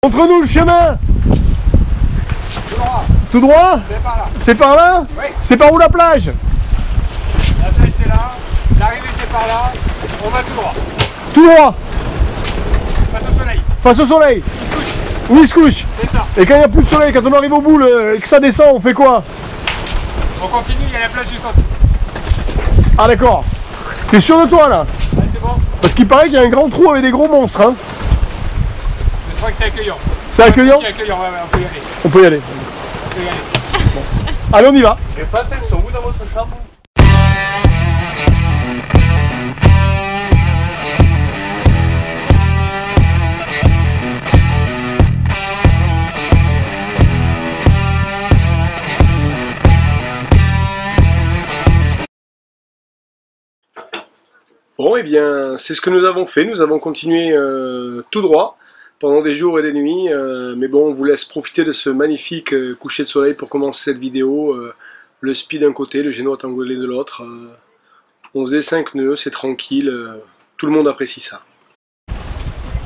Montre-nous le chemin. Tout droit. Tout droit? C'est par là. C'est par là? Oui. C'est par où la plage? La plage c'est là. L'arrivée c'est par là. On va tout droit. Tout droit. Face au soleil. Face au soleil. Il se couche. Où il se couche? C'est ça. Et quand il n'y a plus de soleil, quand on arrive au bout et que ça descend, on fait quoi? On continue, il y a la plage juste en dessous. Ah d'accord. T'es sûr de toi là? Allez, c'est bon. Parce qu'il paraît qu'il y a un grand trou avec des gros monstres. Hein. Je crois que c'est accueillant. C'est accueillant? C'est accueillant, ouais, on peut y aller. On peut y aller. On peut y aller. Allez, on y va. Les pâtes, elles sont où dans votre chambre? Bon, et bien, c'est ce que nous avons fait. Nous avons continué tout droit pendant des jours et des nuits. Mais bon, on vous laisse profiter de ce magnifique coucher de soleil pour commencer cette vidéo. Le spi d'un côté, le génois tangolais de l'autre. On faisait 5 nœuds, c'est tranquille. Tout le monde apprécie ça.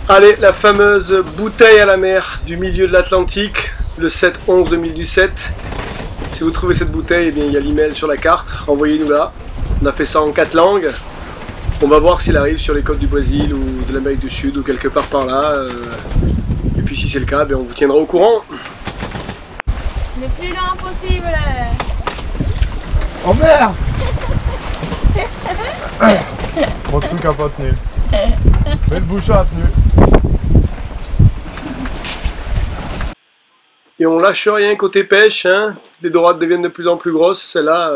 Allez, la fameuse bouteille à la mer du milieu de l'Atlantique, le 7-11-2017. Si vous trouvez cette bouteille, eh bien, il y a l'email sur la carte. Envoyez-nous là. On a fait ça en 4 langues. On va voir s'il arrive sur les côtes du Brésil ou de l'Amérique du Sud ou quelque part par là. Et puis si c'est le cas, on vous tiendra au courant. Le plus loin possible. Oh merde. Mon truc a pas tenu. Mais le bouchon a tenu. Et on lâche rien côté pêche. Hein. Les dorades deviennent de plus en plus grosses. Celle-là,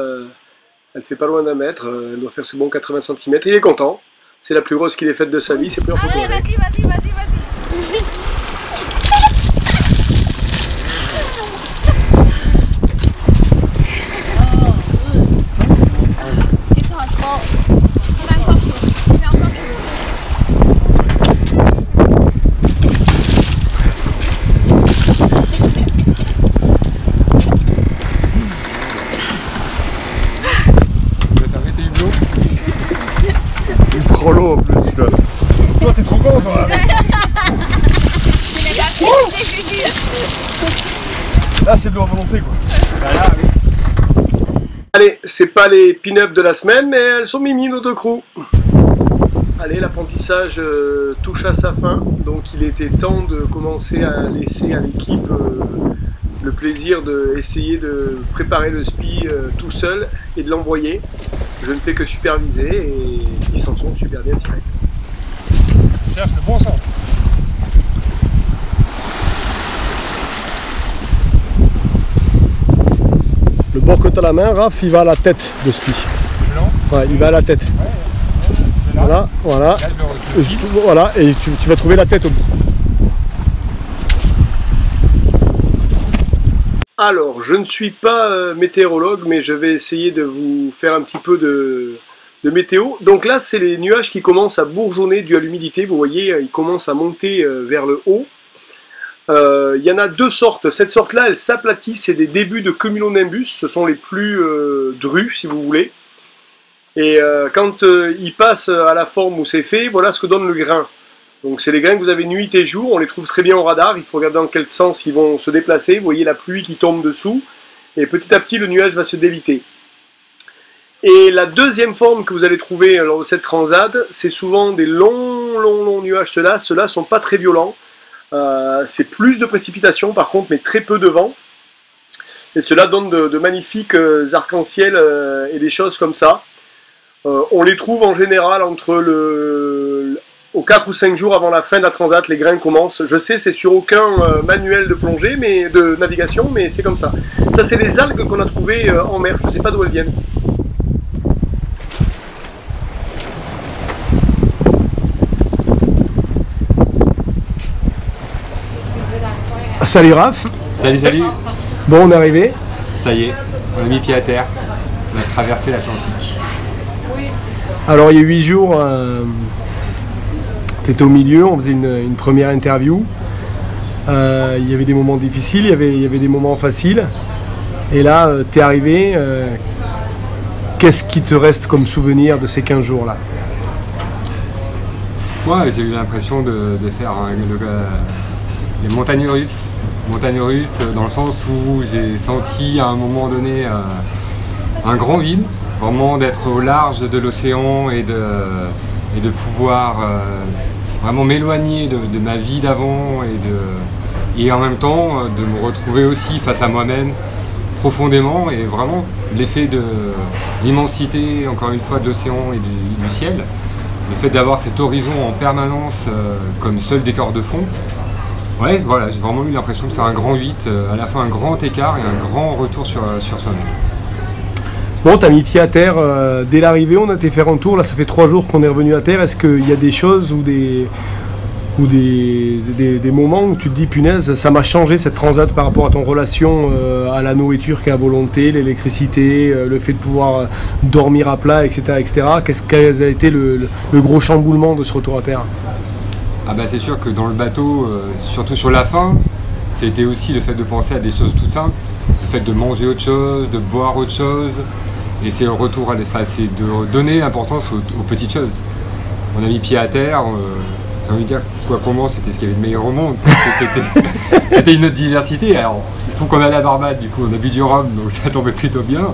elle fait pas loin d'un mètre. Elle doit faire ses bons 80 cm. Il est content. C'est la plus grosse qu'il ait faite de sa vie. C'est plus en photo. Allez, vas-y, vas-y, vas-y, vas-y. Il sera trop. On a encore chaud. Il est encore chaud. Tu vas t'arrêter Hugo. Il prend l'eau en plus celui-là. Toi, t'es trop con, toi. C'est les gars, Là, c'est de la volonté, quoi. Voilà, oui. Allez, c'est pas les pin-up de la semaine, mais elles sont mimi, nos deux crews. Allez, l'apprentissage touche à sa fin, donc il était temps de commencer à laisser à l'équipe le plaisir d'essayer de préparer le spi tout seul et de l'envoyer. Je ne fais que superviser et ils s'en sont super bien tirés. Je cherche le bon sens. Le bord que tu as la main, Raph, il va à la tête de spi. Blanc. Ouais, il va à la tête. Voilà, voilà. Là, je le recule. Voilà, et tu vas trouver la tête au bout. Alors, je ne suis pas météorologue, mais je vais essayer de vous faire un petit peu de météo. Donc là, c'est les nuages qui commencent à bourgeonner dû à l'humidité. Vous voyez, ils commencent à monter vers le haut. Il y en a deux sortes. Cette sorte-là, elle s'aplatit. C'est des débuts de cumulonimbus. Ce sont les plus drus, si vous voulez. Et quand ils passent à la forme où c'est fait, voilà ce que donne le grain. Donc c'est les grains que vous avez nuit et jour. On les trouve très bien au radar. Il faut regarder dans quel sens ils vont se déplacer. Vous voyez la pluie qui tombe dessous. Et petit à petit, le nuage va se déliter. Et la deuxième forme que vous allez trouver lors de cette transade, c'est souvent des longs nuages. Ceux-là ne sont pas très violents. C'est plus de précipitations par contre, mais très peu de vent. Et cela donne de magnifiques arcs-en-ciel et des choses comme ça. On les trouve en général entre aux 4 ou 5 jours avant la fin de la transat, les grains commencent. Je sais, c'est sur aucun manuel de plongée, mais de navigation, mais c'est comme ça. Ça, c'est les algues qu'on a trouvées en mer. Je ne sais pas d'où elles viennent. Salut Raph. Salut, salut. Bon, on est arrivé. Ça y est, on a mis pied à terre. On a traversé l'Atlantique. Alors, il y a 8 jours, tu étais au milieu, on faisait une première interview. Il y avait des moments difficiles, il y avait des moments faciles. Et là, tu es arrivé. Qu'est-ce qui te reste comme souvenir de ces 15 jours-là? Moi, j'ai eu l'impression de faire les montagnes russes. Montagnes russes dans le sens où j'ai senti à un moment donné un grand vide, vraiment d'être au large de l'océan et de pouvoir vraiment m'éloigner de ma vie d'avant et en même temps de me retrouver aussi face à moi-même profondément et vraiment l'effet de l'immensité encore une fois de l'océan et du ciel, le fait d'avoir cet horizon en permanence comme seul décor de fond. Ouais, voilà, j'ai vraiment eu l'impression de faire un grand 8, à la fois un grand écart et un grand retour sur soi-même. Bon, t'as mis pied à terre dès l'arrivée, on a été faire un tour, là ça fait 3 jours qu'on est revenu à terre. Est-ce qu'il y a des choses ou des moments où tu te dis punaise, ça m'a changé cette transat par rapport à ton relation à la nourriture qui est à volonté, l'électricité, le fait de pouvoir dormir à plat, etc. etc. Quel a été le gros chamboulement de ce retour à terre? Ah bah c'est sûr que dans le bateau, surtout sur la fin, c'était aussi le fait de penser à des choses tout simples, le fait de manger autre chose, de boire autre chose, et c'est le retour à l'espace, c'est de donner l'importance aux petites choses. On a mis pied à terre, j'ai envie de dire quoi pour moi c'était ce qu'il y avait de meilleur au monde, parce que c'était une autre diversité. Alors il se trouve qu'on allait à Barbade, du coup on a bu du rhum, donc ça tombait plutôt bien,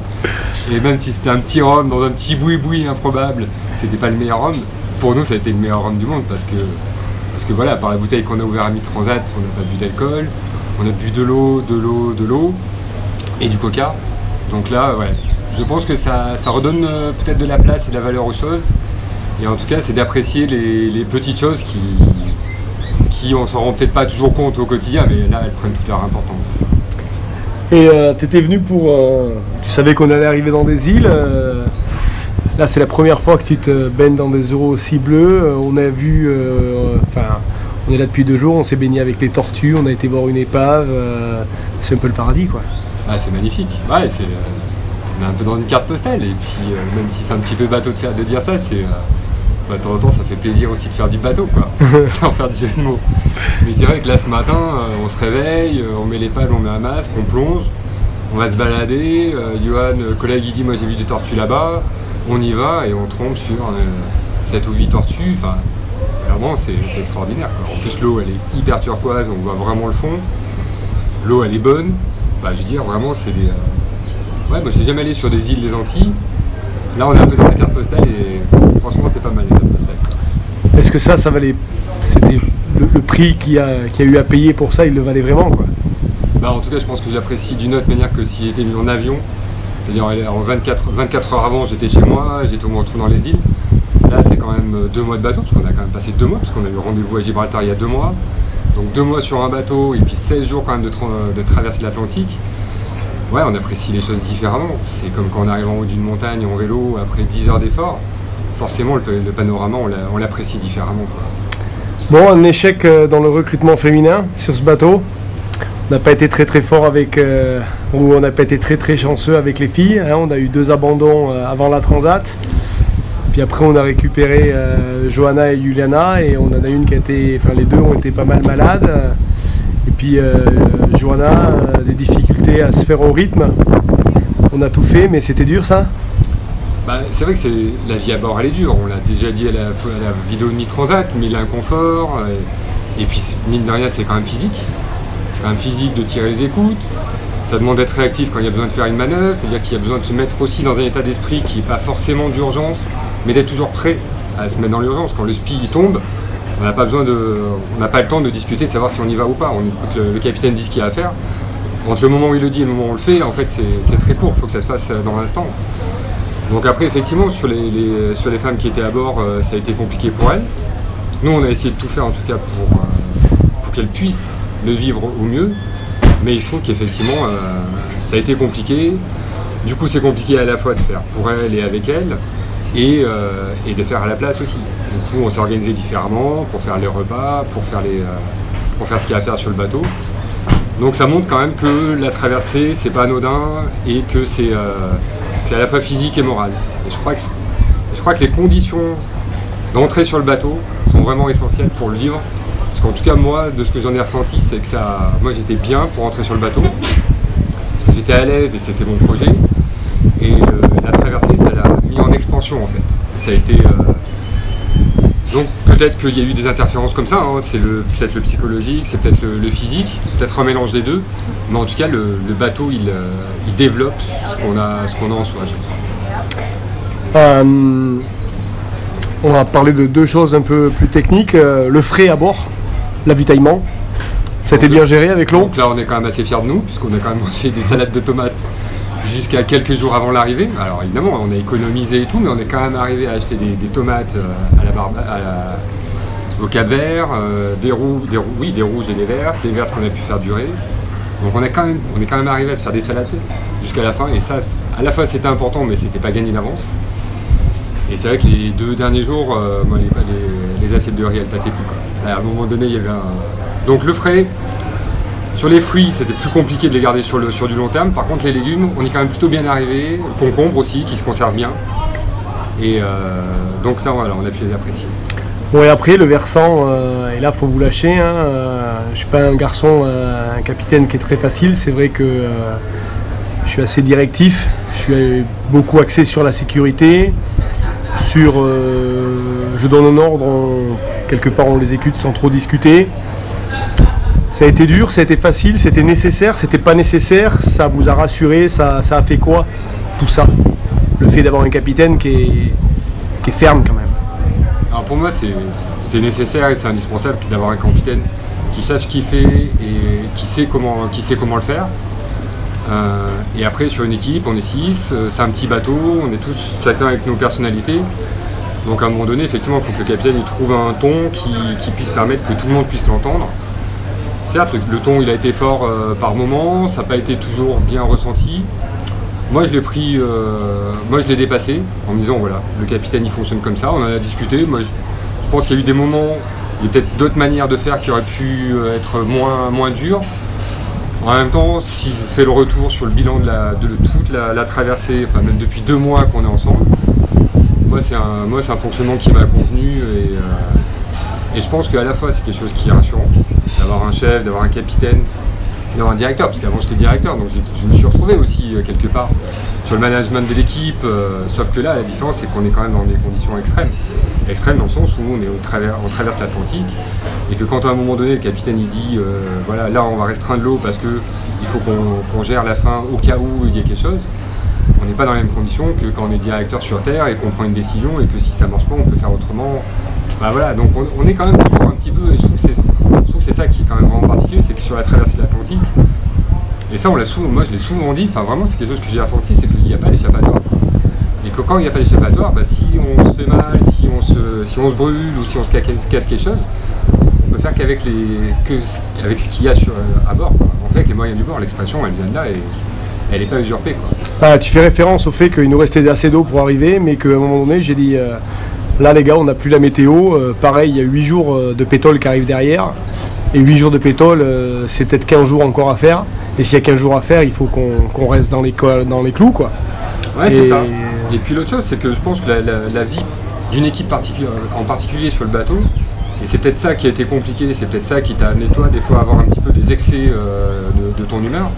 et même si c'était un petit rhum dans un petit boui-boui improbable, c'était pas le meilleur rhum, pour nous ça a été le meilleur rhum du monde, parce que voilà, par la bouteille qu'on a ouvert à mi-transat, on n'a pas bu d'alcool, on a bu de l'eau et du coca. Donc là, ouais, je pense que ça redonne peut-être de la place et de la valeur aux choses. Et en tout cas, c'est d'apprécier les petites choses qui on s'en rend peut-être pas toujours compte au quotidien, mais là, elles prennent toute leur importance. Et tu étais venu pour... tu savais qu'on allait arriver dans des îles. Là, c'est la première fois que tu te baignes dans des eaux aussi bleues. On a vu... on est là depuis 2 jours, on s'est baigné avec les tortues, on a été voir une épave. C'est un peu le paradis, quoi. Ah, c'est magnifique. Ouais, on est un peu dans une carte postale. Et puis, même si c'est un petit peu bateau de dire ça, c'est... de temps en temps, ça fait plaisir aussi de faire du bateau, quoi. Sans faire du jeu de mots. Mais c'est vrai que là, ce matin, on se réveille, on met les pales, on met un masque, on plonge, on va se balader. Johan, collègue, il dit, moi j'ai vu des tortues là-bas. On y va et on tombe sur 7 ou 8 tortues. Enfin, vraiment, c'est extraordinaire, quoi. En plus, l'eau, elle est hyper turquoise, on voit vraiment le fond. L'eau, elle est bonne. Bah, je veux dire, vraiment, c'est des... Ouais, moi, je suis jamais allé sur des îles des Antilles. Là, on est un peu dans la carte postale et franchement, c'est pas mal, les cartes postales. Est-ce que ça valait... C'était le prix qu'il y a eu à payer pour ça, il le valait vraiment, quoi? Bah, en tout cas, je pense que j'apprécie d'une autre manière que si j'étais mis en avion. C'est-à-dire en 24 heures avant, j'étais chez moi, j'étais au retour dans les îles. Là, c'est quand même 2 mois de bateau, parce qu'on a quand même passé 2 mois, parce qu'on a eu rendez-vous à Gibraltar il y a 2 mois. Donc 2 mois sur un bateau, et puis 16 jours quand même de traverser l'Atlantique. Ouais, on apprécie les choses différemment. C'est comme quand on arrive en haut d'une montagne en vélo, après 10 heures d'effort. Forcément, le panorama, on l'apprécie différemment, quoi. Bon, un échec dans le recrutement féminin sur ce bateau. On n'a pas été très fort avec, ou on n'a pas été très chanceux avec les filles, hein. On a eu 2 abandons avant la transat. Puis après on a récupéré Johanna et Juliana et on en a une qui a été, enfin les 2 ont été pas mal malades. Et puis Johanna, des difficultés à se faire au rythme. On a tout fait, mais c'était dur, ça? Bah, c'est vrai que la vie à bord elle est dure, on l'a déjà dit à la vidéo de mi-transat, mais l'inconfort, et puis mine de rien c'est quand même physique. C'est quand même physique de tirer les écoutes, ça demande d'être réactif quand il y a besoin de faire une manœuvre, c'est-à-dire qu'il y a besoin de se mettre aussi dans un état d'esprit qui n'est pas forcément d'urgence, mais d'être toujours prêt à se mettre dans l'urgence. Quand le SPI il tombe, on n'a pas le temps de discuter, de savoir si on y va ou pas. On écoute le capitaine dit ce qu'il y a à faire. Entre le moment où il le dit et le moment où on le fait, en fait c'est très court, il faut que ça se fasse dans l'instant. Donc après effectivement sur les femmes qui étaient à bord, ça a été compliqué pour elles. Nous on a essayé de tout faire en tout cas pour qu'elles puissent le vivre au mieux, mais il se trouve qu'effectivement ça a été compliqué. Du coup c'est compliqué à la fois de faire pour elles et avec elles, et de faire à la place aussi. Du coup on s'est organisé différemment pour faire les repas, pour faire ce qu'il y a à faire sur le bateau. Donc ça montre quand même que la traversée c'est pas anodin et que c'est à la fois physique et moral. Et je crois que les conditions d'entrée sur le bateau sont vraiment essentielles pour le vivre. Parce qu'en tout cas moi, de ce que j'en ai ressenti, c'est que moi j'étais bien pour entrer sur le bateau. Parce que j'étais à l'aise et c'était mon projet. Et la traversée, ça l'a mis en expansion en fait. Ça a été Donc peut-être qu'il y a eu des interférences comme ça, hein. C'est peut-être le psychologique, c'est peut-être le physique, peut-être un mélange des deux. Mais en tout cas, le bateau, il développe ce qu'on a en soi. On va parler de deux choses un peu plus techniques. Le frais à bord, l'avitaillement. Ça a été bien géré avec l'eau. Donc là, on est quand même assez fiers de nous, puisqu'on a quand même mangé des salades de tomates jusqu'à quelques jours avant l'arrivée. Alors évidemment, on a économisé et tout, mais on est quand même arrivé à acheter des tomates au Cap-Vert, des rouges et des vertes qu'on a pu faire durer. Donc on est quand même arrivé à se faire des salades jusqu'à la fin, et ça, à la fois c'était important, mais c'était pas gagné d'avance. Et c'est vrai que les 2 derniers jours, moi, les assiettes de riz, elles passaient plus, quoi. À un moment donné, il y avait Donc le frais, sur les fruits, c'était plus compliqué de les garder sur du long terme. Par contre, les légumes, on est quand même plutôt bien arrivé. Le concombre aussi, qui se conserve bien. Et donc ça, voilà, on a pu les apprécier. Bon, et après, le versant, et là, il faut vous lâcher. Hein, je suis pas un garçon, un capitaine qui est très facile. C'est vrai que je suis assez directif. Je suis beaucoup axé sur la sécurité. Je donne un ordre, quelque part on l'exécute sans trop discuter. Ça a été dur, ça a été facile, c'était nécessaire, c'était pas nécessaire, ça vous a rassuré, ça a fait quoi tout ça? Le fait d'avoir un capitaine qui est ferme quand même. Alors pour moi c'est nécessaire et c'est indispensable d'avoir un capitaine qui sache ce qu'il fait et qui sait comment le faire. Et après sur une équipe, on est 6, c'est un petit bateau, on est tous chacun avec nos personnalités. Donc à un moment donné, effectivement, il faut que le capitaine il trouve un ton qui puisse permettre que tout le monde puisse l'entendre. Certes, le ton il a été fort par moment, ça n'a pas été toujours bien ressenti. Moi je l'ai dépassé en me disant voilà, le capitaine il fonctionne comme ça, on en a discuté. Moi je pense qu'il y a eu des moments, il y a peut-être d'autres manières de faire qui auraient pu être moins dures. En même temps, si je fais le retour sur le bilan de toute la traversée, enfin même depuis 2 mois qu'on est ensemble, moi c'est un fonctionnement qui m'a convenu et je pense qu'à la fois c'est quelque chose qui est rassurant, d'avoir un chef, d'avoir un capitaine, d'avoir un directeur, parce qu'avant j'étais directeur, donc je me suis retrouvé aussi quelque part sur le management de l'équipe, sauf que là la différence c'est qu'on est quand même dans des conditions extrêmes dans le sens où on traverse l'Atlantique, et que quand à un moment donné le capitaine il dit voilà, là on va restreindre l'eau parce que il faut qu'on gère la faim au cas où il y a quelque chose, on n'est pas dans les mêmes conditions que quand on est directeur sur terre et qu'on prend une décision et que si ça marche pas on peut faire autrement. Bah voilà, donc on est quand même toujours un petit peu, et je trouve que c'est ça qui est quand même vraiment particulier, c'est que sur la traversée de l'Atlantique, et ça moi je l'ai souvent dit, enfin vraiment c'est quelque chose que j'ai ressenti, c'est qu'il n'y a pas d'échappatoire. Et que quand il n'y a pas d'échappatoire, bah, si on se fait mal, si on se brûle ou si on se casse quelque chose, on peut faire qu'avec ce qu'il y a à bord, quoi. En fait, avec les moyens du bord, l'expression elle vient de là et elle n'est pas usurpée, quoi. Ah, tu fais référence au fait qu'il nous restait assez d'eau pour arriver, mais qu'à un moment donné j'ai dit là les gars on n'a plus la météo, pareil il y a 8 jours de pétrole qui arrivent derrière, et 8 jours de pétrole c'est peut-être 15 jours encore à faire, et s'il y a 15 jours à faire il faut qu'on reste dans les clous, quoi. Ouais, c'est ça. Et puis l'autre chose, c'est que je pense que la vie d'une équipe en particulier sur le bateau, et c'est peut-être ça qui a été compliqué, c'est peut-être ça qui t'a amené toi des fois à avoir un petit peu des excès de ton humeur,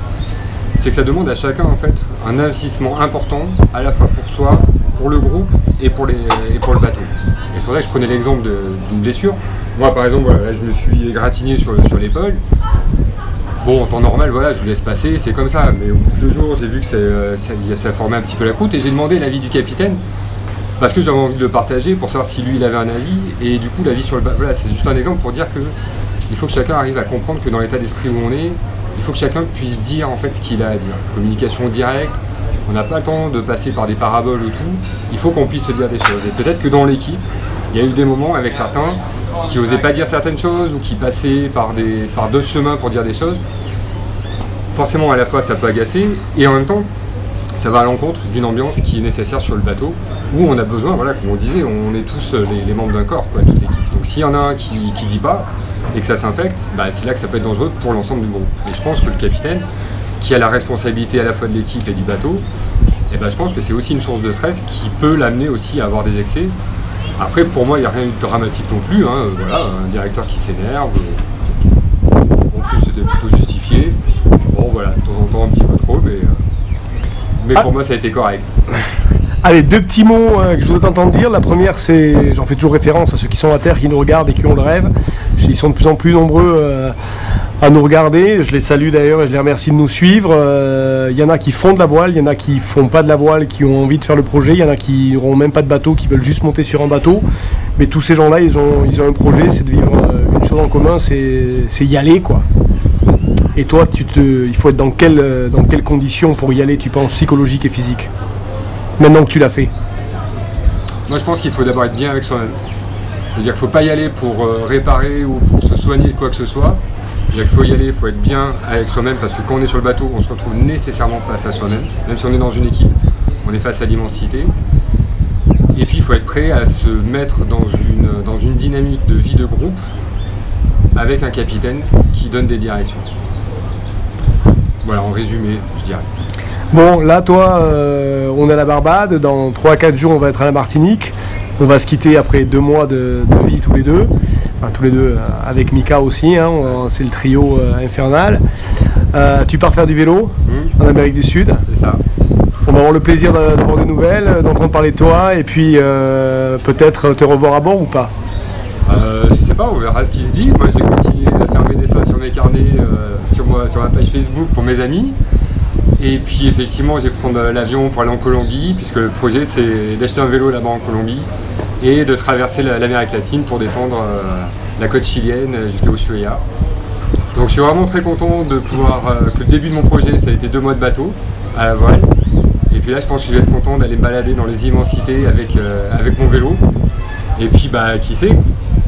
c'est que ça demande à chacun en fait un investissement important, à la fois pour soi, pour le groupe et pour le bateau. Et c'est pour ça que je prenais l'exemple d'une blessure. Moi par exemple, voilà, là, je me suis égratigné sur l'épaule. Bon, en temps normal, voilà, je vous laisse passer, c'est comme ça. Mais au bout de 2 jours, j'ai vu que ça formait un petit peu la croûte et j'ai demandé l'avis du capitaine parce que j'avais envie de le partager pour savoir si lui il avait un avis. Et du coup, l'avis sur le bateau, voilà, c'est juste un exemple pour dire que il faut que chacun arrive à comprendre que dans l'état d'esprit où on est, il faut que chacun puisse dire en fait ce qu'il a à dire. Communication directe, on n'a pas le temps de passer par des paraboles ou tout. Il faut qu'on puisse se dire des choses. Et peut-être que dans l'équipe, il y a eu des moments avec certains qui n'osaient pas dire certaines choses ou qui passaient par d'autres chemins pour dire des choses. Forcément, à la fois, ça peut agacer et en même temps, ça va à l'encontre d'une ambiance qui est nécessaire sur le bateau où on a besoin, voilà, comme on disait, on est tous les membres d'un corps, quoi, toute l'équipe. Donc s'il y en a un qui dit pas et que ça s'infecte, bah, c'est là que ça peut être dangereux pour l'ensemble du groupe. Et je pense que le capitaine, qui a la responsabilité à la fois de l'équipe et du bateau, et ben, je pense que c'est aussi une source de stress qui peut l'amener aussi à avoir des excès. Après, pour moi, il n'y a rien de dramatique non plus, hein. Voilà, un directeur qui s'énerve, en plus c'était plutôt justifié. Bon voilà, de temps en temps un petit peu trop, mais pour moi ça a été correct. Allez, deux petits mots que je voudrais t'entendre dire. La première, c'est, j'en fais toujours référence à ceux qui sont à terre, qui nous regardent et qui ont le rêve. Ils sont de plus en plus nombreux à nous regarder. Je les salue d'ailleurs et je les remercie de nous suivre. Il y en a qui font de la voile, il y en a qui font pas de la voile, qui ont envie de faire le projet. Il y en a qui n'auront même pas de bateau, qui veulent juste monter sur un bateau. Mais tous ces gens-là, ils ont un projet, c'est de vivre une chose en commun, c'est y aller, quoi. Et toi, il faut être dans quelles conditions pour y aller, tu penses, psychologique et physique, maintenant que tu l'as fait? Moi je pense qu'il faut d'abord être bien avec soi-même. C'est-à-dire qu'il ne faut pas y aller pour réparer ou pour se soigner de quoi que ce soit. C'est-à-dire qu'il faut y aller, il faut être bien avec soi-même parce que quand on est sur le bateau, on se retrouve nécessairement face à soi-même. Même si on est dans une équipe, on est face à l'immensité. Et puis il faut être prêt à se mettre dans une dynamique de vie de groupe avec un capitaine qui donne des directions. Voilà, en résumé, je dirais. Bon, là, toi, on est à la Barbade. Dans 3 à 4 jours, on va être à la Martinique. On va se quitter après 2 mois de vie tous les deux. Enfin, tous les deux avec Mika aussi. Hein, c'est le trio infernal. Tu pars faire du vélo en Amérique du Sud. C'est ça. On va avoir le plaisir d'avoir des nouvelles, d'entendre parler de toi et puis peut-être te revoir à bord ou pas. Je sais pas, on verra ce qui se dit. Moi, je vais continuer à faire mes dessins sur mes carnets, sur ma page Facebook pour mes amis. Et puis effectivement, je vais prendre l'avion pour aller en Colombie, puisque le projet c'est d'acheter un vélo là-bas en Colombie et de traverser l'Amérique latine pour descendre la côte chilienne jusqu'à Ushuaia. Donc je suis vraiment très content de pouvoir, que le début de mon projet ça a été 2 mois de bateau à la voile. Et puis là je pense que je vais être content d'aller me balader dans les immensités avec mon vélo. Et puis bah qui sait,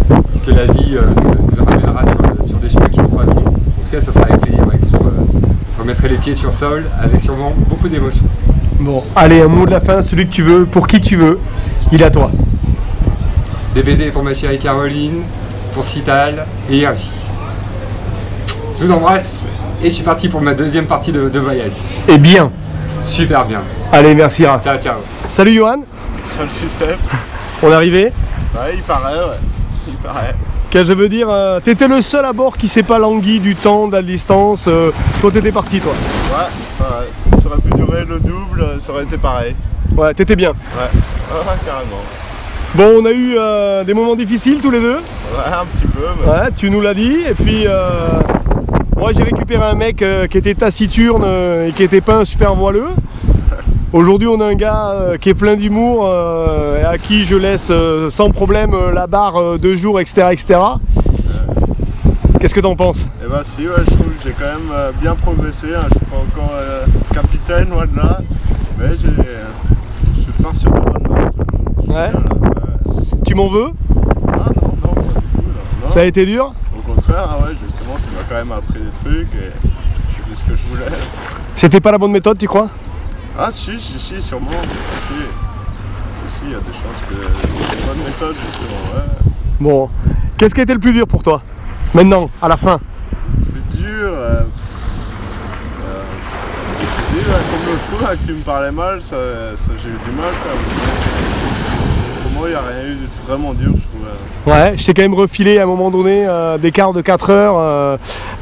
parce que la vie nous ramènera sur des chemins qui se croiseront. En tout cas ça sera avec plaisir, je remettrai les pieds sur le sol avec sûrement beaucoup d'émotions. Bon, allez, un mot de la fin, celui que tu veux, pour qui tu veux, il est à toi. Des baisers pour ma chérie Caroline, pour Cital et Hervé. Je vous embrasse et je suis parti pour ma 2e partie de voyage. Et bien. Super bien. Allez, merci Raph. Ciao, ciao. Salut Johan. Salut Steph. On est arrivé? Ouais, il paraît, ouais. Il paraît. Que je veux dire, t'étais le seul à bord qui s'est pas langui du temps, de la distance. Toi, t'étais parti, toi. Ouais. Ça aurait pu durer le double, ça aurait été pareil. Ouais, t'étais bien. Ouais, carrément. Bon, on a eu des moments difficiles tous les deux. Ouais, un petit peu. Mais... Ouais, tu nous l'as dit. Et puis, moi, j'ai récupéré un mec qui était taciturne et qui était pas un super voileux. Aujourd'hui, on a un gars qui est plein d'humour et à qui je laisse sans problème la barre 2 jours, etc. etc. Qu'est-ce que t'en penses? Eh ben si, ouais, je trouve que j'ai quand même bien progressé. Hein. Je suis pas encore capitaine, loin de là. Mais je pars sur de bonnes bases. Ouais. Tu m'en veux? Ah non, pas du tout. Non. Ça a été dur? Au contraire, hein, ouais, justement, tu m'as quand même appris des trucs et c'est ce que je voulais. C'était pas la bonne méthode, tu crois? Ah si, sûrement. Si, il y a des chances que c'est une bonne méthode, justement, ouais. Bon, qu'est-ce qui a été le plus dur pour toi? Maintenant, à la fin? Plus dur, comme l'autre coup, là, que tu me parlais mal, ça j'ai eu du mal, quoi. Pour moi, il n'y a rien eu de vraiment dur, je trouve. Ouais, je t'ai quand même refilé à un moment donné des quarts de 4 heures,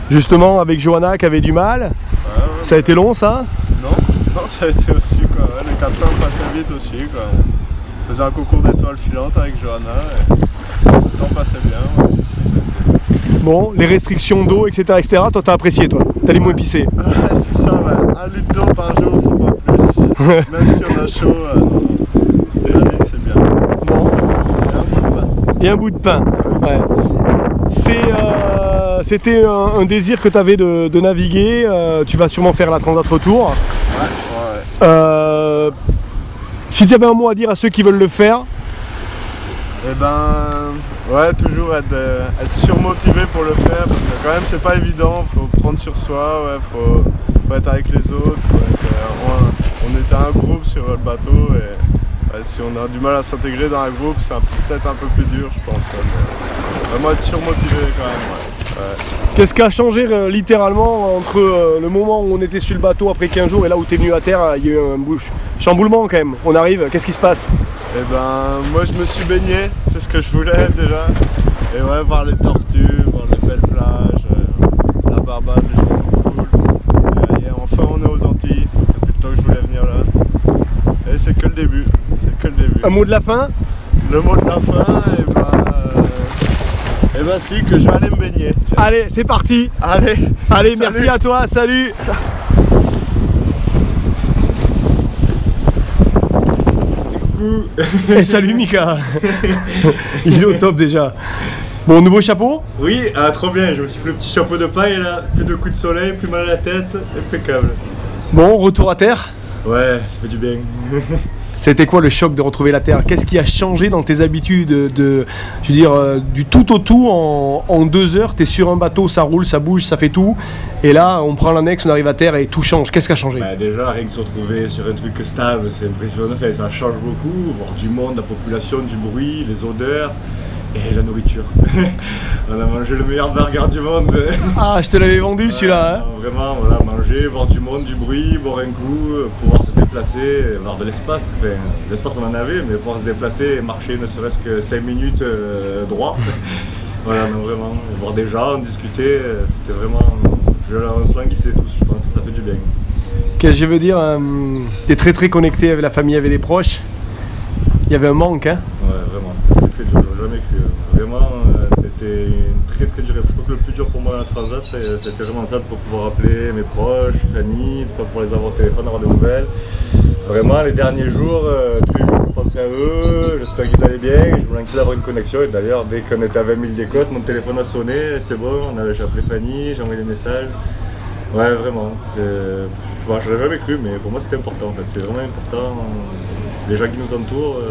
justement, avec Johanna qui avait du mal. Ouais, ça a été long, ça? Non, ça a été aussi, quoi. Ouais, les 4 heures passaient vite aussi, quoi. On faisait un concours d'étoiles filantes avec Johanna et le temps passait bien. Ouais, bon, les restrictions d'eau, etc., etc., toi t'as apprécié, toi? T'as les mots épicés? Ouais, c'est ça, ouais. 1 litre d'eau par jour, faut pas plus. Même si on a chaud, et 1 litre, c'est bien. Bon. Et un bout de pain. Et un bout de pain, ouais. C'était un désir que tu avais de naviguer. Tu vas sûrement faire la Transat Retour. Ouais. Si tu avais un mot à dire à ceux qui veulent le faire? Eh ben, ouais, toujours être surmotivé pour le faire, parce que quand même c'est pas évident, faut prendre sur soi, ouais, faut être avec les autres, on était un groupe sur le bateau et ouais, si on a du mal à s'intégrer dans un groupe, c'est peut-être un peu plus dur, je pense. Mais vraiment être surmotivé quand même, ouais. Qu'est-ce qui a changé littéralement entre le moment où on était sur le bateau après 15 jours et là où tu es venu à terre? Il y a eu un chamboulement quand même. On arrive, qu'est-ce qui se passe? Eh ben, moi je me suis baigné, c'est ce que je voulais déjà. Et ouais, voir les tortues, voir les belles plages, la Barbade, les gens sont cool. Et enfin on est aux Antilles, depuis le temps que je voulais venir là. Et c'est que le début. Un mot de la fin? Le mot de la fin, et ben si, que je vais aller me baigner. Tiens. Allez, c'est parti. Allez, Allez, salut. merci à toi, salut. Et salut Mika. Il est au top déjà. Bon, nouveau chapeau? Oui, trop bien, je me suis fait le petit chapeau de paille là, plus de coups de soleil, plus mal à la tête, impeccable. Bon, retour à terre. Ouais, ça fait du bien. C'était quoi le choc de retrouver la terre? Qu'est-ce qui a changé dans tes habitudes je veux dire, du tout au tout en 2 heures, t'es sur un bateau, ça roule, ça bouge, ça fait tout. Et là, on prend l'annexe, on arrive à terre et tout change. Qu'est-ce qui a changé? Bah, déjà, rien que se retrouver sur un truc stable, c'est impressionnant, enfin, ça change beaucoup, voir du monde, la population, du bruit, les odeurs. Et la nourriture. On a mangé le meilleur burger du monde. Ah, je te l'avais vendu celui-là. Hein. Vraiment, voilà, manger, voir du monde, du bruit, boire un coup, pouvoir se déplacer, avoir de l'espace. Enfin, l'espace on en avait, mais pouvoir se déplacer et marcher ne serait-ce que 5 minutes droit. Voilà, non, vraiment, voir des gens, discuter, c'était vraiment. On se languissait tous, je pense, ça fait du bien. Qu'est-ce que je veux dire, t'es très connecté avec la famille, avec les proches. Il y avait un manque, hein? Ouais, vraiment, c'était très dur, j'aurais jamais cru. Vraiment, c'était une très dure. Je pense que le plus dur pour moi dans la transat, c'était vraiment ça, de pas pouvoir appeler mes proches, Fanny, de pas pouvoir les avoir au téléphone, avoir des nouvelles. Vraiment, les derniers jours, tous les jours, je pensais à eux, j'espère qu'ils allaient bien, je voulais d'avoir une connexion. Et d'ailleurs, dès qu'on était à 20 000 des côtes, mon téléphone a sonné, c'est bon, j'ai appelé Fanny, j'ai envoyé des messages. Ouais, vraiment. Je l'avais jamais cru, mais pour moi c'était important en fait. C'est vraiment important. Les gens qui nous entourent,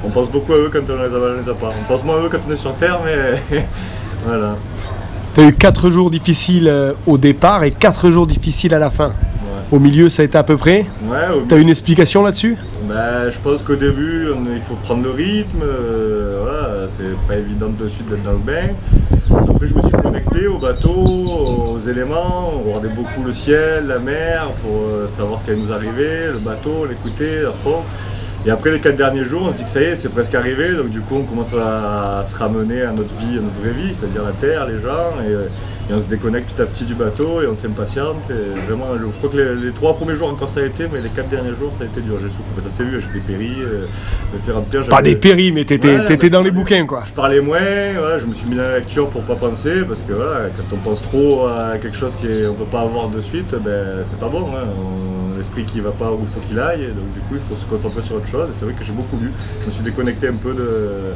on pense beaucoup à eux quand on les a pas. On pense moins à eux quand on est sur Terre, mais voilà. Tu as eu 4 jours difficiles au départ et 4 jours difficiles à la fin. Ouais. Au milieu, ça a été à peu près. Ouais, tu as une explication là-dessus? Bah, je pense qu'au début, il faut prendre le rythme. Voilà, c'est pas évident de suite d'être dans le bain. Après, je me suis connecté au bateau, aux éléments. On regardait beaucoup le ciel, la mer, pour savoir ce qui allait nous arriver, le bateau, l'écouter à fond. Et après les 4 derniers jours, on se dit que ça y est, c'est presque arrivé. Donc du coup, on commence à se ramener à notre vie, à notre vraie vie, c'est-à-dire la terre, les gens. Et on se déconnecte petit à petit du bateau et on s'impatiente. Et vraiment, je crois que les 3 premiers jours encore ça a été, mais les 4 derniers jours ça a été dur. J'ai souffert, ça s'est vu, j'ai dépéri. Pas dépéri, mais t'étais dans les bouquins quoi. Je parlais moins, voilà, je me suis mis dans la lecture pour pas penser, parce que voilà, quand on pense trop à quelque chose qu'on ne peut pas avoir de suite, ben, c'est pas bon. Hein. L'esprit qui va pas où il faut qu'il aille, donc du coup il faut se concentrer sur autre chose. Et c'est vrai que j'ai beaucoup lu, je me suis déconnecté un peu de.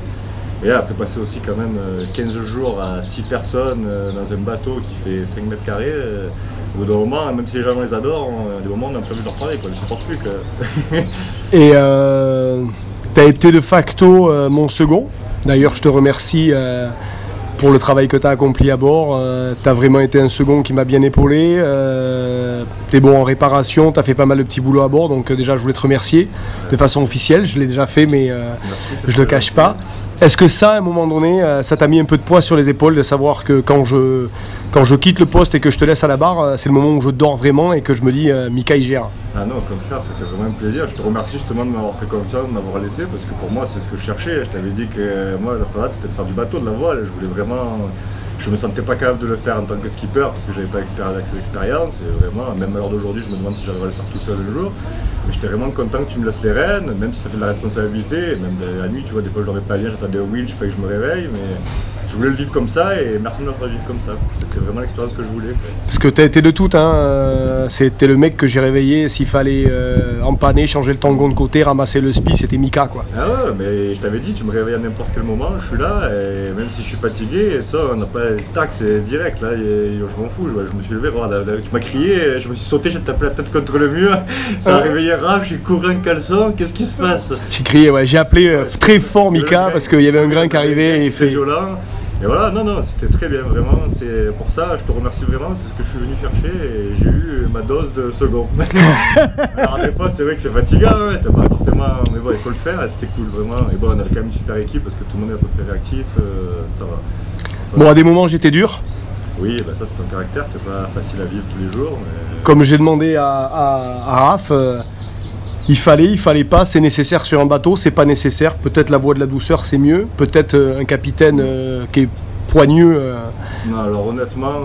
Et là, après passer aussi quand même 15 jours à 6 personnes dans un bateau qui fait 5 mètres carrés, au bout d'un moment, même si les gens les adorent, des moments on a pas envie de leur parler, quoi, ils ne supportent plus. Et tu as été de facto mon second. D'ailleurs, je te remercie pour le travail que tu as accompli à bord. Tu as vraiment été un second qui m'a bien épaulé. Tu es bon en réparation, tu as fait pas mal de petits boulots à bord, donc déjà je voulais te remercier de façon officielle. Je l'ai déjà fait, mais je le cache pas. Est-ce que ça, à un moment donné, ça t'a mis un peu de poids sur les épaules de savoir que quand je quitte le poste et que je te laisse à la barre, c'est le moment où je dors vraiment et que je me dis Mika il gère? Ah non, au contraire, c'était vraiment un plaisir. Je te remercie justement de m'avoir fait confiance, de m'avoir laissé, parce que pour moi c'est ce que je cherchais. Je t'avais dit que moi la transat c'était de faire du bateau, de la voile. Je voulais vraiment. Je me sentais pas capable de le faire en tant que skipper parce que j'avais pas assez d'expérience. Et vraiment, même à l'heure d'aujourd'hui, je me demande si j'arriverai à le faire tout seul un jour. Mais j'étais vraiment content que tu me laisses les rênes, même si ça fait de la responsabilité. Même la nuit, tu vois, des fois je l'aurais pas bien, j'attendais au winch, il fallait que je me réveille. Mais je voulais le vivre comme ça et merci de me le faire vivre comme ça. C'était vraiment l'expérience que je voulais. Parce que tu as été de tout, hein. C'était le mec que j'ai réveillé s'il fallait empanner, changer le tangon de côté, ramasser le spi, c'était Mika quoi. Ah ouais, mais je t'avais dit, tu me réveilles à n'importe quel moment, je suis là et même si je suis fatigué, ça on n'a pas. Tac, c'est direct là, je m'en fous, je me suis levé, regarde, tu m'as crié, je me suis sauté, j'ai tapé la tête contre le mur, ça a réveillé Raph, j'ai couru en caleçon, qu'est-ce qui se passe? J'ai crié, ouais, j'ai appelé très fort Mika parce qu'il y avait un grain qui arrivait et fait. Violent. Et voilà, non, c'était très bien, vraiment, c'était pour ça, je te remercie vraiment, c'est ce que je suis venu chercher et j'ai eu ma dose de second. Alors des fois c'est vrai que c'est fatigant, hein, t'as pas forcément, mais bon, il faut le faire, c'était cool vraiment. Et bon, on avait quand même une super équipe parce que tout le monde est à peu près réactif, ça va. Bon, à des moments j'étais dur. Oui, bah ça c'est ton caractère, t'es pas facile à vivre tous les jours. Mais... Comme j'ai demandé à Raph, il fallait pas, c'est nécessaire sur un bateau, c'est pas nécessaire. Peut-être la voie de la douceur c'est mieux, peut-être un capitaine qui est poigneux Non, alors honnêtement,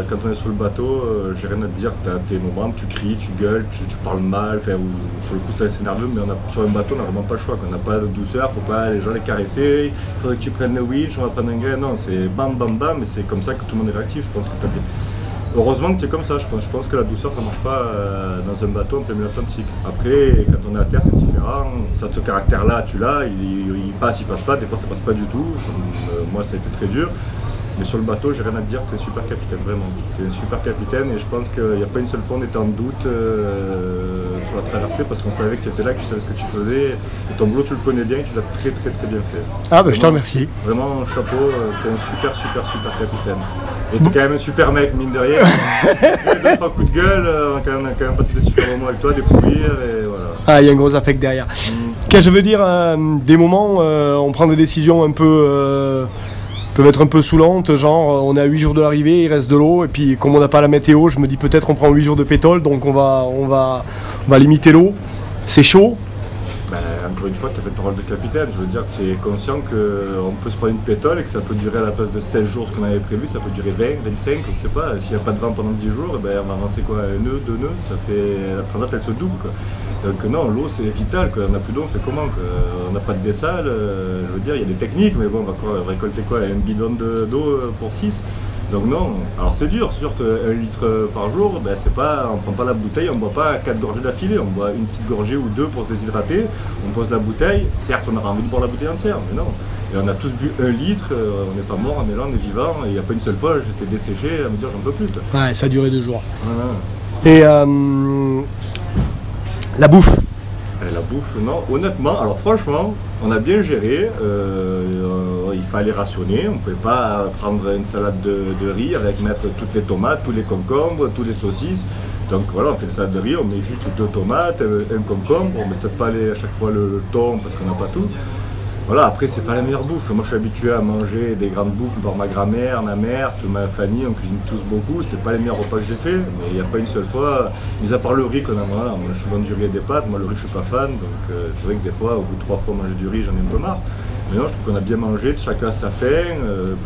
quand on est sur le bateau, j'ai rien à te dire, tu as tes moments, tu cries, tu gueules, tu parles mal, ou sur le coup ça c'est nerveux, mais sur un bateau on n'a vraiment pas le choix, on n'a pas de douceur, faut pas les gens les caresser, il faudrait que tu prennes le winch, on va prendre un grain, non, c'est bam bam bam, mais c'est comme ça que tout le monde est réactif, je pense que tu as bien. Heureusement que tu es comme ça, je pense que la douceur ça marche pas dans un bateau en plein milieu Atlantique. Après, quand on est à terre c'est différent, ce caractère là tu l'as, il passe, il passe pas, des fois ça passe pas du tout, moi ça a été très dur. Mais sur le bateau, j'ai rien à te dire, tu es un super capitaine, vraiment. Tu es un super capitaine et je pense qu'il n'y a pas une seule fois on était en doute sur la traversée parce qu'on savait que tu étais là, que tu savais ce que tu faisais. Et ton boulot, tu le connais bien et tu l'as très bien fait. Ah bah je te remercie. Vraiment, chapeau, tu es un super capitaine. Et tu es quand même un super mec, mine de rien. Tu as 2-3 coups de gueule, on a quand même passé des super moments avec toi, des fous rires et voilà. Ah, il y a un gros affect derrière. Je veux dire, des moments, on prend des décisions un peu... peuvent être un peu saoulantes, genre on est à 8 jours de l'arrivée, il reste de l'eau, et puis comme on n'a pas la météo, je me dis peut-être on prend 8 jours de pétrole, donc on va limiter l'eau. C'est chaud. Ben, encore une fois, tu as fait ton rôle de capitaine, je veux dire que tu es conscient qu'on peut se prendre une pétole et que ça peut durer à la place de 16 jours, ce qu'on avait prévu, ça peut durer 20, 25, on ne sait pas. S'il n'y a pas de vent pendant 10 jours, ben, on va avancer quoi, 1 nœud, 2 nœuds, ça fait... la transat elle se double. Quoi. Donc non, l'eau c'est vital, quoi. On n'a plus d'eau, on fait comment quoi. On n'a pas de dessal, je veux dire, il y a des techniques, mais bon, on va récolter quoi, un bidon d'eau pour 6. Donc non, alors c'est dur, 1 litre par jour, ben c'est pas, on prend pas la bouteille, on boit pas 4 gorgées d'affilée, on boit une petite gorgée ou 2 pour se déshydrater, on pose la bouteille, certes on aura envie de boire la bouteille entière, mais non. Et on a tous bu 1 litre, on n'est pas mort, on est là, on est vivant, et il n'y a pas une seule fois j'étais desséché à me dire j'en peux plus. Quoi. Ouais, ça a duré 2 jours. Voilà. Et la bouffe. La bouffe, non, honnêtement, alors franchement, on a bien géré, il fallait rationner, on ne pouvait pas prendre une salade de riz avec mettre toutes les tomates, tous les concombres, tous les saucisses. Donc voilà, on fait une salade de riz, on met juste 2 tomates, un concombre, on ne met peut-être pas à chaque fois le thon parce qu'on n'a pas tout. Voilà, après c'est pas la meilleure bouffe, moi je suis habitué à manger des grandes bouffes par ma grand-mère, ma mère, toute ma famille, on cuisine tous beaucoup, c'est pas les meilleurs repas que j'ai fait, mais il n'y a pas une seule fois, mis à part le riz qu'on a, voilà, moi je suis bon du riz et des pâtes, moi le riz je suis pas fan, donc c'est vrai que des fois, au bout de 3 fois manger du riz, j'en ai un peu marre. Mais non, je trouve qu'on a bien mangé, chacun a sa faim,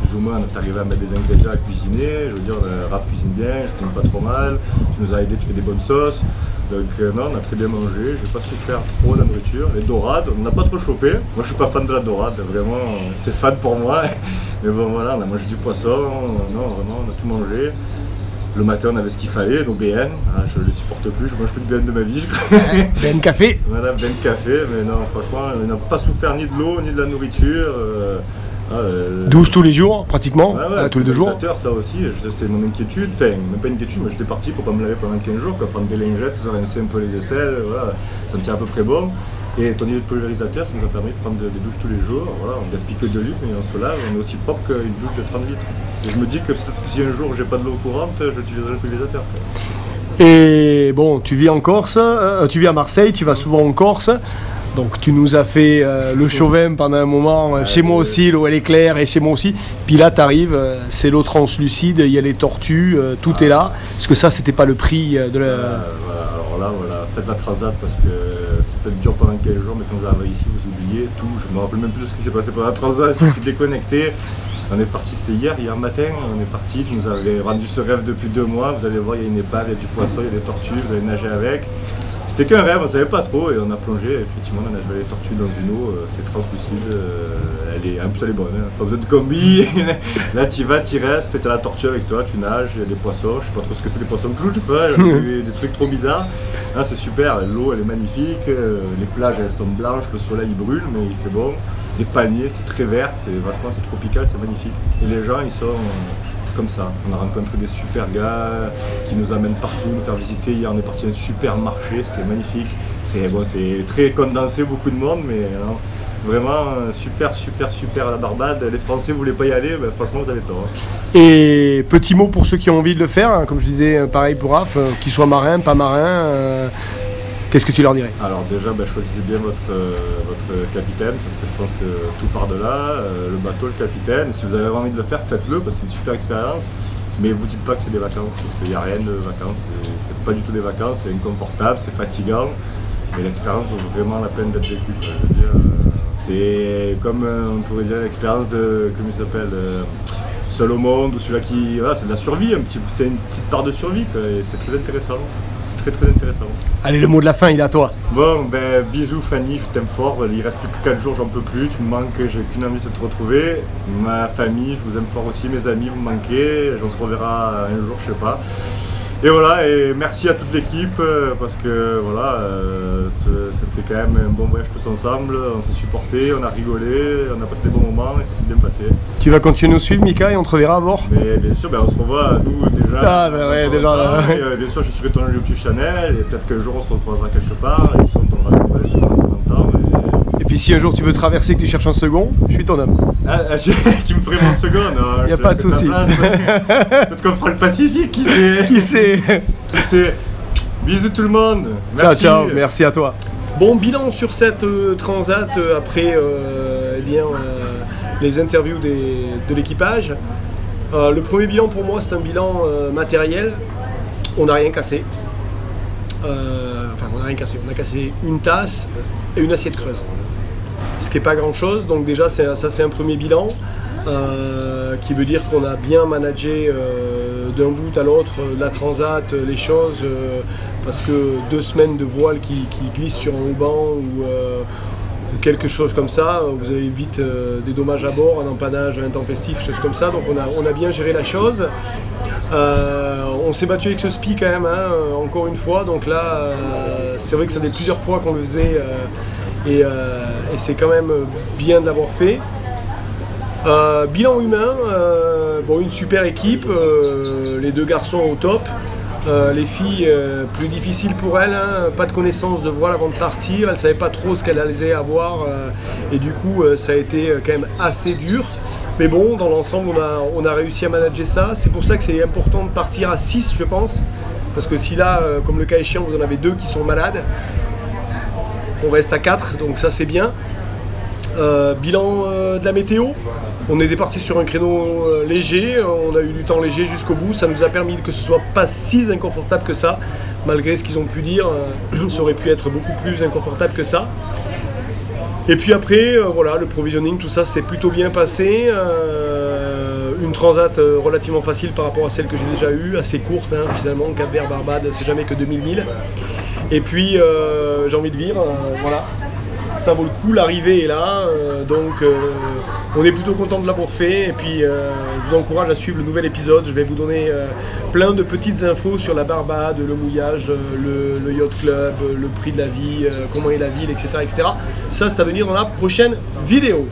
plus ou moins on est arrivé à mettre des ingrédients à cuisiner, je veux dire, Raph cuisine bien, je cuisine pas trop mal, tu nous as aidé, tu fais des bonnes sauces. Donc non, on a très bien mangé, j'ai pas souffert trop de la nourriture. Les dorades, on n'a pas trop chopé. Moi je suis pas fan de la dorade, vraiment c'est fan pour moi. Mais bon voilà, on a mangé du poisson, non vraiment on a tout mangé. Le matin on avait ce qu'il fallait, donc BN, je les supporte plus, je mange plus de BN de ma vie je crois. BN café. Voilà, BN café, mais non franchement on n'a pas souffert ni de l'eau ni de la nourriture. Douche tous les jours, pratiquement, tous les 2 jours. Ça aussi, c'était mon inquiétude, enfin même pas une inquiétude, mais j'étais parti pour pas me laver pendant 15 jours, prendre des lingettes, rincer un peu les aisselles, voilà, ça me tient à peu près bon. Et ton niveau de pulvérisateur, ça nous a permis de prendre des douches tous les jours, voilà, on gaspille que 2 litres, mais on se lave, on est aussi propre qu'une douche de 30 litres. Et je me dis que peut-être que si un jour j'ai pas de l'eau courante, j'utiliserai le pulvérisateur. Et bon, tu vis en Corse, tu vis à Marseille, tu vas souvent en Corse. Donc tu nous as fait le chauvin pendant un moment, chez moi aussi, l'eau elle est claire et chez moi aussi. Puis là tu arrives, c'est l'eau translucide, il y a les tortues, tout est là. Parce que ça c'était pas le prix de la... alors là, voilà, faites la transat parce que c'est peut-être dur pendant 15 jours, mais quand vous arrivez ici, vous oubliez tout. Je me rappelle même plus ce qui s'est passé pendant la transat, je suis déconnecté. On est parti, c'était hier matin, on est parti, tu nous avais rendu ce rêve depuis 2 mois. Vous allez voir, il y a une épave, il y a du poisson, il y a des tortues, vous allez nager avec. C'était qu'un rêve, on ne savait pas trop et on a plongé, effectivement on a nagé les tortues dans une eau, c'est translucide, en plus elle est bonne, hein, pas besoin de combi, là tu vas, tu restes, tu as la tortue avec toi, tu nages, il y a des poissons, je sais pas trop ce que c'est des poissons clous, je sais pas, des trucs trop bizarres, là c'est super, l'eau elle est magnifique, les plages elles sont blanches, le soleil il brûle mais il fait bon, des palmiers, c'est très vert, c'est tropical, c'est magnifique, et les gens ils sont... comme ça. On a rencontré des super gars qui nous amènent partout, nous faire visiter. Hier, on est parti à un super marché, c'était magnifique. C'est bon, très condensé, beaucoup de monde, mais non, vraiment super la Barbade. Les Français ne voulaient pas y aller, mais franchement, vous avez tort. Et petit mot pour ceux qui ont envie de le faire, hein, comme je disais, pareil pour Raph, qu'ils soient marins, pas marins. Qu'est-ce que tu leur dirais? Alors déjà, choisissez bien votre capitaine, parce que je pense que tout part de là, le bateau, le capitaine. Si vous avez envie de le faire, faites-le, parce que c'est une super expérience. Mais vous dites pas que c'est des vacances, parce qu'il n'y a rien de vacances. C'est pas du tout des vacances, c'est inconfortable, c'est fatigant. Mais l'expérience vaut vraiment la peine d'être vécue. Je veux dire, c'est comme on pourrait dire l'expérience de, comment il s'appelle, seul au monde, ou celui-là qui... Voilà, c'est de la survie, c'est une petite part de survie, quoi, et c'est très intéressant. C'est très intéressant. Allez, le mot de la fin, il est à toi. Bon, ben bisous Fanny, je t'aime fort, il reste plus que 4 jours, j'en peux plus, tu me manques, j'ai qu'une envie c'est de te retrouver. Ma famille, je vous aime fort aussi, mes amis, vous me manquez, on se reverra un jour, je sais pas. Et voilà, et merci à toute l'équipe, parce que voilà, c'était quand même un bon voyage tous ensemble, on s'est supportés, on a rigolé, on a passé des bons moments et ça s'est bien passé. Tu vas continuer à nous suivre, Mika, et on te reverra à bord. Mais bien sûr, ben, on se revoit, nous déjà. Ah, ben ouais, déjà. Et, bien sûr, je suivrai ton YouTube channel, et peut-être qu'un jour on se recroisera quelque part, et puis on tombera des nouvelles sur longtemps. Et puis si un jour tu veux traverser, que tu cherches un second, je suis ton homme. Tu me ferais mon second? Il n'y a pas de souci. Peut-être qu'on fera le Pacifique, qui sait? Qui sait? Qui sait? Bisous tout le monde. Merci. Ciao, ciao, merci à toi. Bon, bilan sur cette transat après eh bien, les interviews de l'équipage. Le premier bilan pour moi, c'est un bilan matériel. On n'a rien cassé. Enfin, on n'a rien cassé. On a cassé une tasse et une assiette creuse. Ce qui n'est pas grand chose. Donc déjà, ça c'est un premier bilan qui veut dire qu'on a bien managé d'un bout à l'autre la transat, les choses, parce que 2 semaines de voile qui glissent sur un haubans ou quelque chose comme ça, vous avez vite des dommages à bord, un empannage intempestif, choses comme ça. Donc on a bien géré la chose. On s'est battu avec ce SPI quand même, hein, encore une fois. Donc là, c'est vrai que ça fait plusieurs fois qu'on le faisait et c'est quand même bien de l'avoir fait. Bilan humain, bon, une super équipe, les 2 garçons au top. Les filles, plus difficile pour elles, hein, pas de connaissance de voile avant de partir, elles ne savaient pas trop ce qu'elles allaient avoir et du coup ça a été quand même assez dur. Mais bon, dans l'ensemble on a réussi à manager ça, c'est pour ça que c'est important de partir à 6 je pense, parce que si là, comme le cas échéant, vous en avez 2 qui sont malades, on reste à 4, donc ça c'est bien. Bilan de la météo, on était parti sur un créneau léger, on a eu du temps léger jusqu'au bout, ça nous a permis que ce soit pas si inconfortable que ça, malgré ce qu'ils ont pu dire, ça aurait pu être beaucoup plus inconfortable que ça. Et puis après, voilà, le provisioning, tout ça s'est plutôt bien passé, une transat relativement facile par rapport à celle que j'ai déjà eue, assez courte hein, finalement, Cap-Vert, Barbade, c'est jamais que 2000 milles. Et puis j'ai envie de dire, voilà. Ça vaut le coup, l'arrivée est là, donc on est plutôt content de l'avoir fait et puis je vous encourage à suivre le nouvel épisode, je vais vous donner plein de petites infos sur la Barbade, le mouillage, le yacht club, le prix de la vie, comment est la ville, etc. Ça c'est à venir dans la prochaine vidéo.